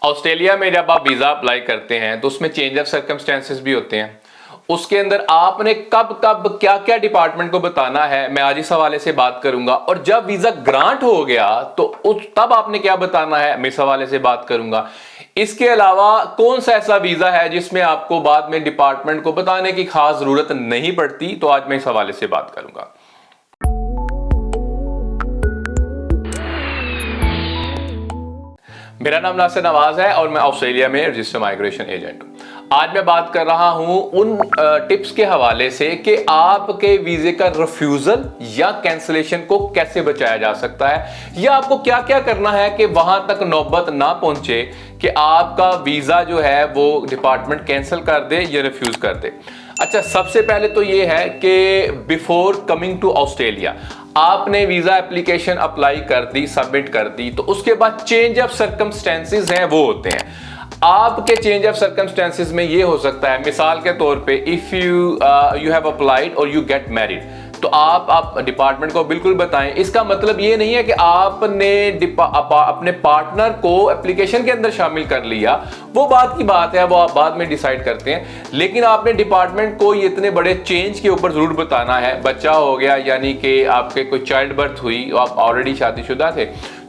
Australia में जब आप वीजा अप्लाई करते हैं तो उसमें चेंज ऑफ सर्कमस्टेंसेस भी होते हैं। उसके अंदर आपने कब कब क्या क्या डिपार्टमेंट को बताना है, मैं आज इस हवाले से बात करूंगा। और जब वीजा ग्रांट हो गया तो तब आपने क्या बताना है, मैं इस हवाले से बात करूंगा। इसके अलावा कौन सा ऐसा वीजा है जिसमें आपको बाद में डिपार्टमेंट को बताने की खास जरूरत नहीं पड़ती, तो आज मैं इस हवाले से बात करूंगा। मेरा नाम नासिर नवाज है और मैं ऑस्ट्रेलिया में रजिस्टर्ड माइग्रेशन एजेंट हूं। आज मैं बात कर रहा हूं उन टिप्स के हवाले से कि आपके वीजे का रिफ्यूजल या कैंसिलेशन को कैसे बचाया जा सकता है, या आपको क्या क्या करना है कि वहां तक नौबत ना पहुंचे कि आपका वीजा जो है वो डिपार्टमेंट कैंसिल कर दे या रिफ्यूज कर दे। अच्छा, सबसे पहले तो ये है कि बिफोर कमिंग टू ऑस्ट्रेलिया आपने वीजा एप्लीकेशन अप्लाई कर दी, सबमिट कर दी, तो उसके बाद चेंज ऑफ सर्कमस्टेंसेस हैं वो होते हैं। आपके चेंज ऑफ सर्कमस्टेंसेस में ये हो सकता है, मिसाल के तौर पे इफ यू हैव अप्लाइड और यू गेट मैरिड, तो आप डिपार्टमेंट को बिल्कुल बताएं। इसका मतलब ये नहीं है कि आपने अपने पार्टनर को एप्लीकेशन के अंदर शामिल कर लिया, वो बात की बात है, वो आप बाद में डिसाइड करते हैं। लेकिन आपने डिपार्टमेंट को ये इतने बड़े चेंज के ऊपर जरूर बताना है। बच्चा हो गया, यानी कि आपके कोई चाइल्ड बर्थ हुई, आप ऑलरेडी शादीशुदा थे,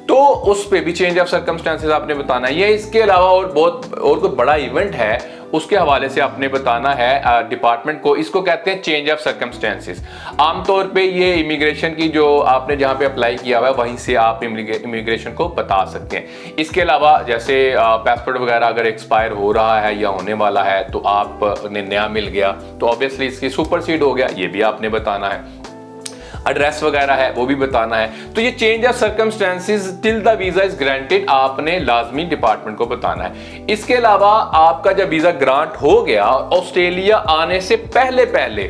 तो उस पे भी चेंज ऑफ सर्कमस्टेंसेस आपने बताना है। ये इसके अलावा और कोई बड़ा इवेंट है उसके हवाले से आपने बताना है डिपार्टमेंट को। इसको कहते हैं चेंज ऑफ सर्कमस्टेंसेस। आमतौर पे ये इमिग्रेशन की जो आपने जहां पे अप्लाई किया हुआ है वहीं से आप इमिग्रेशन को बता सकते हैं। इसके अलावा जैसे पासपोर्ट वगैरह अगर एक्सपायर हो रहा है या होने वाला है तो आपने नया मिल गया तो ऑब्वियसली इसकी सुपरसीड हो गया, ये भी आपने बताना है। एड्रेस वगैरह है वो भी बताना है। तो ये change of circumstances till the visa is granted आपने लाजमी डिपार्टमेंट को बताना है। इसके अलावा आपका जब वीजा ग्रांट हो गया, ऑस्ट्रेलिया आने से पहले पहले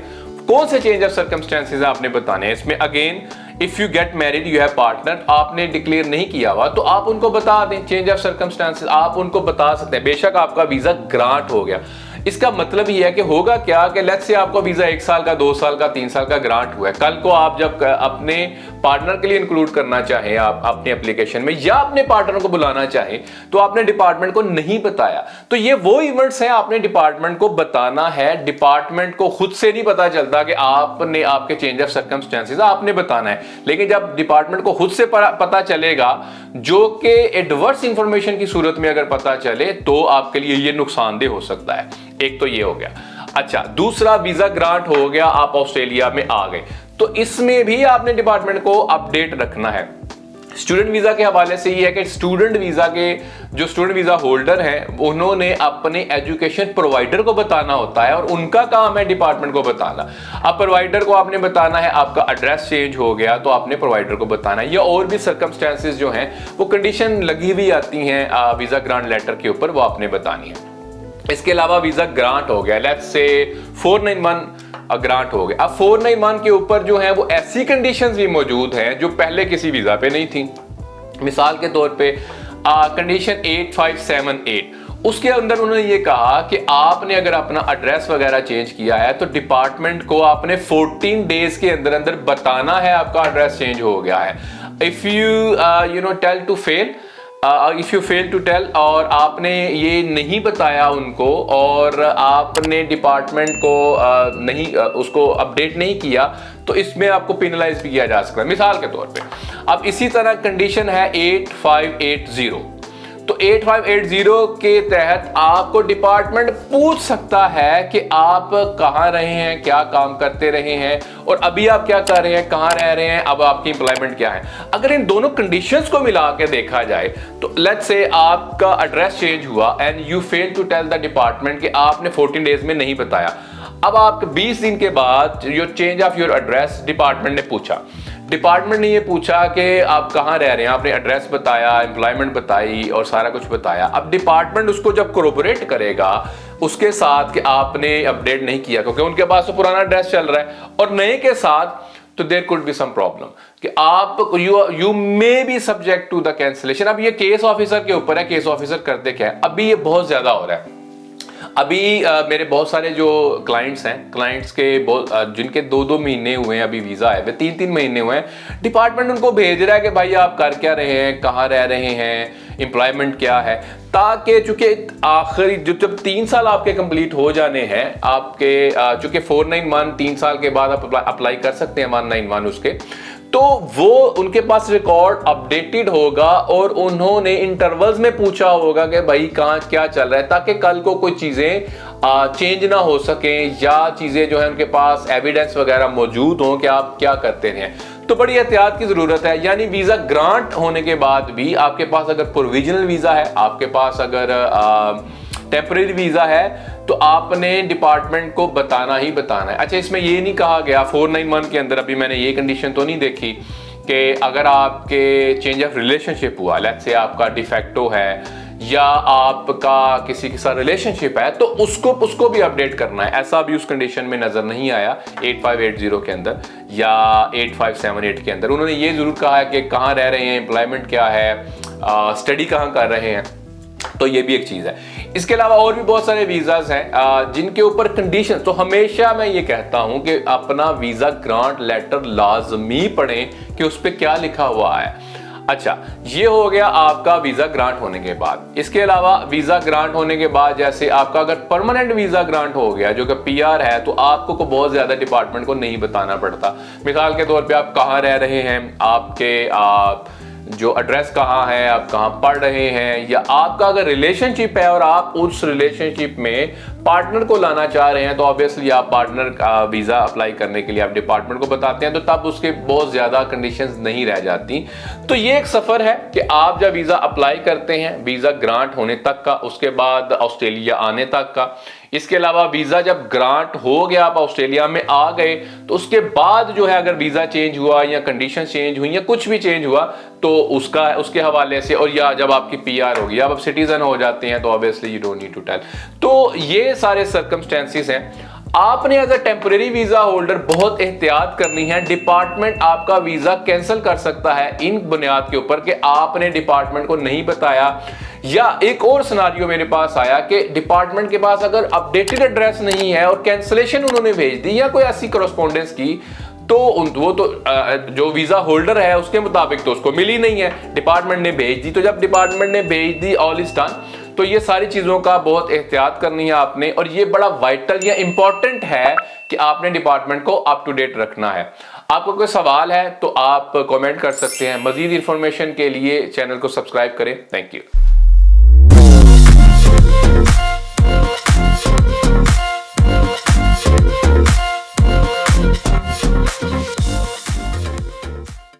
कौन से चेंज ऑफ सर्कमस्टेंसेस आपने बताने हैं। इसमें again if you get married you have partner, आपने डिक्लेयर नहीं किया हुआ तो आप उनको बता दें। चेंज ऑफ सर्कमस्टेंसेस आप उनको बता सकते हैं, बेशक आपका वीजा ग्रांट हो गया। इसका मतलब ही है कि होगा क्या कि लेट्स से आपको वीजा 1 साल का, 2 साल का, 3 साल का ग्रांट हुआ है। कल को आप जब अपने पार्टनर के लिए इंक्लूड करना चाहें आप अपने एप्लीकेशन में, या अपने पार्टनर को बुलाना चाहें, तो आपने डिपार्टमेंट को नहीं बताया। तो ये वो इवेंट्स हैं आपने डिपार्टमेंट को बताना है। डिपार्टमेंट को खुद से नहीं पता चलता कि आपने आपके चेंज ऑफ सर्कमस्टेंसेस आपने बताना है, लेकिन जब डिपार्टमेंट को खुद से पता चलेगा, जो कि एडवर्स इंफॉर्मेशन की सूरत में अगर पता चले, तो आपके लिए ये नुकसानदेह हो सकता है। एक तो ये हो गया। अच्छा, दूसरा वीजा ग्रांट हो गया, आप ऑस्ट्रेलिया में आ गए, तो इसमें भी आपने डिपार्टमेंट को अपडेट रखना है। स्टूडेंट वीजा के हवाले से ये है कि स्टूडेंट वीजा के जो स्टूडेंट वीजा होल्डर हैं उन्होंने अपने एजुकेशन प्रोवाइडर को बताना होता है, और उनका काम है डिपार्टमेंट को बताना। अब प्रोवाइडर को आपने बताना है, आपका एड्रेस चेंज हो गया तो आपने प्रोवाइडर को बताना है। या और भी सर्कमस्टेंसेस जो हैं वो कंडीशन लगी हुई आती हैं वीजा ग्रांट लेटर के ऊपर, वो आपने बतानी है। इसके अलावा वीजा ग्रांट हो गया, लेट्स से 491 ग्रांट हो गया। अब 491 के ऊपर जो है वो ऐसी कंडीशंस भी मौजूद हैं जो पहले किसी वीजा पे नहीं थी। मिसाल के तौर पे कंडीशन 8578, उसके अंदर उन्होंने ये कहा कि आपने अगर अपना एड्रेस वगैरह चेंज किया है तो डिपार्टमेंट को आपने 14 डेज के अंदर अंदर बताना है आपका एड्रेस चेंज हो गया है। If you tell to fail, if you fail to tell, और आपने ये नहीं बताया उनको और आपने डिपार्टमेंट को नहीं उसको अपडेट नहीं किया, तो इसमें आपको पेनलाइज भी किया जा सकता है, मिसाल के तौर पे। अब इसी तरह कंडीशन है 8580, तो 8580 के तहत आपको डिपार्टमेंट पूछ सकता है कि आप कहाँ रहे हैं, क्या काम करते रहे हैं, और अभी आप क्या कर रहे हैं, कहाँ रह रहे हैं, अब आपकी एम्प्लॉयमेंट क्या है। अगर इन दोनों कंडीशंस को मिला के देखा जाए तो लेट्स से आपका एड्रेस चेंज हुआ and you fail to tell the department कि आपने 14 डेज में नहीं बताया। अब आप 20 दिन के बाद your change of your address department ने पूछा, डिपार्टमेंट ने ये पूछा कि आप कहाँ रह रहे हैं, आपने एड्रेस बताया, एम्प्लॉयमेंट बताई और सारा कुछ बताया। अब डिपार्टमेंट उसको जब कोरोबोरेट करेगा उसके साथ कि आपने अपडेट नहीं किया, क्योंकि उनके पास तो पुराना एड्रेस चल रहा है और नए के साथ, तो there could be some problem कि आप you may be subject to the cancellation. अब ये केस ऑफिसर के ऊपर है, केस ऑफिसर करते क्या है। अभी ये बहुत ज्यादा हो रहा है। अभी मेरे बहुत सारे जो क्लाइंट्स हैं, क्लाइंट्स के जिनके 2-2 महीने हुए हैं अभी वीजा है, वे 3-3 महीने हुए हैं, डिपार्टमेंट उनको भेज रहा है कि भाई आप कर क्या रहे हैं, कहाँ रह रहे हैं, एम्प्लॉयमेंट क्या है, ताकि चूंकि आखिरी जब 3 साल आपके कंप्लीट हो जाने हैं आपके, चूंकि 491 3 साल के बाद आप अप्लाई कर सकते हैं 191 उसके, तो वो उनके पास रिकॉर्ड अपडेटेड होगा और उन्होंने इंटरवल्स में पूछा होगा कि भाई कहाँ क्या चल रहा है, ताकि कल को कोई चीजें चेंज ना हो सके या चीजें जो है उनके पास एविडेंस वगैरह मौजूद हो कि आप क्या करते हैं। तो बड़ी एहतियात की जरूरत है। यानी वीजा ग्रांट होने के बाद भी आपके पास अगर प्रोविजनल वीजा है, आपके पास अगर टेम्परेरी वीजा है, तो आपने डिपार्टमेंट को बताना ही बताना है। अच्छा, इसमें ये नहीं कहा गया 491 के अंदर, अभी मैंने ये कंडीशन तो नहीं देखी कि अगर आपके चेंज ऑफ रिलेशनशिप हुआ, लेट्स से आपका डिफेक्टो है या आपका किसी के साथ रिलेशनशिप है, तो उसको भी अपडेट करना है। ऐसा भी उस कंडीशन में नजर नहीं आया 8580 के अंदर या 8578 के अंदर। उन्होंने ये जरूर कहा है कि कहाँ रह रहे हैं, एम्प्लॉयमेंट क्या है, स्टडी कहाँ कर रहे हैं, तो ये भी एक चीज है। इसके अलावा और भी बहुत सारे वीजाज हैं जिनके ऊपर कंडीशंस, तो हमेशा मैं ये कहता हूं कि अपना वीजा ग्रांट लेटर लाजमी पढ़ें कि उस पर क्या लिखा हुआ है। अच्छा, ये हो गया आपका वीजा ग्रांट होने के बाद। इसके अलावा वीजा ग्रांट होने के बाद जैसे आपका अगर परमानेंट वीजा ग्रांट हो गया जो कि पीआर है, तो आपको को बहुत ज्यादा डिपार्टमेंट को नहीं बताना पड़ता। मिसाल के तौर पे आप कहाँ रह रहे हैं, आपके जो एड्रेस कहाँ है, आप कहाँ पढ़ रहे हैं, या आपका अगर रिलेशनशिप है और आप उस रिलेशनशिप में पार्टनर को लाना चाह रहे हैं, तो ऑब्वियसली आप पार्टनर का वीजा अप्लाई करने के लिए आप डिपार्टमेंट को बताते हैं, तो तब उसके बहुत ज्यादा कंडीशंस नहीं रह जाती। तो ये एक सफर है कि आप जब वीजा अप्लाई करते हैं वीजा ग्रांट होने तक का, उसके बाद ऑस्ट्रेलिया आने तक का। इसके अलावा वीजा जब ग्रांट हो गया, आप ऑस्ट्रेलिया में आ गए, तो उसके बाद जो है अगर वीजा चेंज हुआ या कंडीशन चेंज हुई या कुछ भी चेंज हुआ, तो उसके हवाले से, और या जब आपकी पीआर होगी, जब आप सिटीजन हो जाते हैं, तो obviously you don't need to tell. तो ये सारे सर्कमस्टेंसेस हैं। आपने as a temporary visa holder बहुत एहतियात करनी है। डिपार्टमेंट आपका वीजा कैंसिल कर सकता है इन बुनियाद के ऊपर कि आपने डिपार्टमेंट को नहीं बताया। या एक और सिनारियो मेरे पास आया कि डिपार्टमेंट के पास अगर अपडेटेड एड्रेस नहीं है और कैंसिलेशन उन्होंने भेज दी या कोई ऐसी करस्पॉन्डेंस की, तो वो तो जो वीजा होल्डर है उसके मुताबिक तो उसको मिली नहीं है, डिपार्टमेंट ने भेज दी। तो जब डिपार्टमेंट ने भेज दी ऑल इज डन, तो ये सारी चीजों का बहुत एहतियात करनी है आपने, और ये बड़ा वाइटल या इंपॉर्टेंट है कि आपने डिपार्टमेंट को अप टू डेट रखना है। आपको कोई सवाल है तो आप कमेंट कर सकते हैं। मजीद इंफॉर्मेशन के लिए चैनल को सब्सक्राइब करें। Thank you.